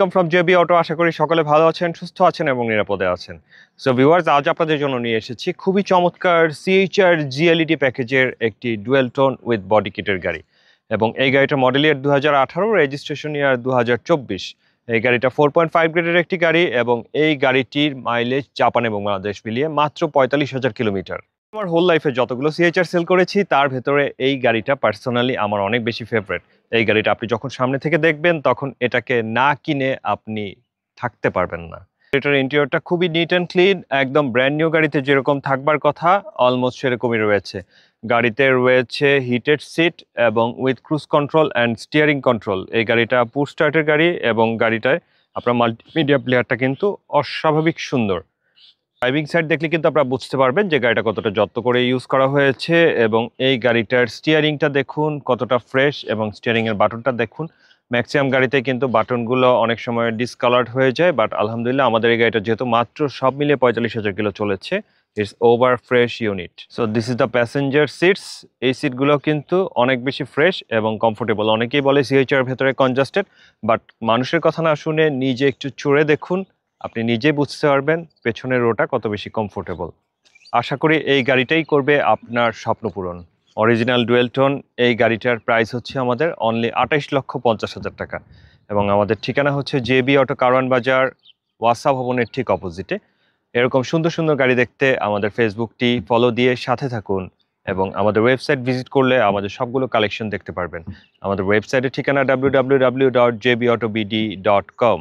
Welcome from JB auto. আশা করি সকলে ভালো আছেন, সুস্থ আছেন এবং নিরাপদে আছেন। সো ভিউয়ার্স, আজ আপনাদের জন্য নিয়ে এসেছি খুবই চমৎকার সিএইচআর জিএলইডি প্যাকেজের একটি ডুয়েল টোন উইথ বডি কিটের গাড়ি। এবং এই গাড়িটার মডেল ইয়ার 2018, রেজিস্ট্রেশন ইয়ার 2024। এই গাড়িটা 4.5 গ্রেডের একটি গাড়ি এবং এই গাড়িটির মাইলেজ জাপান এবং বাংলাদেশ মিলিয়ে মাত্র 45,000 কিলোমিটার। আমার হোল লাইফে যতগুলো সিএইচআর সেল করেছি তার ভেতরে এই গাড়িটা পার্সোনালি আমার অনেক বেশি ফেভারিট। এই গাড়িটা আপনি যখন সামনে থেকে দেখবেন তখন এটাকে না কিনে আপনি থাকতে পারবেন না। এটার ইন্টেরিয়রটা খুবই নিট অ্যান্ড ক্লিন, একদম ব্র্যান্ড নিউ গাড়িতে যেরকম থাকবার কথা অলমোস্ট সেরকমই রয়েছে। গাড়িতে রয়েছে হিটেড সিট এবং with cruise control and steering control. এই গাড়িটা পুশ স্টার্টের গাড়ি এবং গাড়িটায় আপনার মাল্টিমিডিয়া প্লেয়ারটা কিন্তু অস্বাভাবিক সুন্দর। ড্রাইভিং সাইড দেখলে কিন্তু আপনারা বুঝতে পারবেন যে গাড়িটা কতটা যত্ন করে ইউজ করা হয়েছে। এবং এই গাড়িটার স্টিয়ারিংটা দেখুন কতটা ফ্রেশ এবং স্টিয়ারিংয়ের বাটনটা দেখুন। ম্যাক্সিমাম গাড়িতে কিন্তু বাটনগুলো অনেক সময় ডিসকালার্ড হয়ে যায়, বাট আলহামদুলিল্লাহ আমাদের এই গাড়িটা যেহেতু মাত্র সব মিলিয়ে 45,000 কিলো চলেছে, it's over fresh unit. So this is the passenger seats. এই সিটগুলো কিন্তু অনেক বেশি ফ্রেশ এবং কমফোর্টেবল। অনেকেই বলে সিএইচআর ভেতরে কনজাস্টেড, বাট মানুষের কথা না শুনে নিজে একটু চড়ে দেখুন, আপনি নিজেই বুঝতে পারবেন পেছনের রোটা কত বেশি কমফোর্টেবল। আশা করি এই গাড়িটাই করবে আপনার স্বপ্ন পূরণ। অরিজিনাল ডুয়েল টোন এই গাড়িটার প্রাইস হচ্ছে আমাদের অনলি 28,50,000 টাকা। এবং আমাদের ঠিকানা হচ্ছে জেবি অটো কারওয়ান বাজার, ওয়াসা ভবনের ঠিক অপোজিটে। এরকম সুন্দর সুন্দর গাড়ি দেখতে আমাদের ফেসবুকটি ফলো দিয়ে সাথে থাকুন এবং আমাদের ওয়েবসাইট ভিজিট করলে আমাদের সবগুলো কালেকশন দেখতে পারবেন। আমাদের ওয়েবসাইটের ঠিকানা www.jbautobd.com।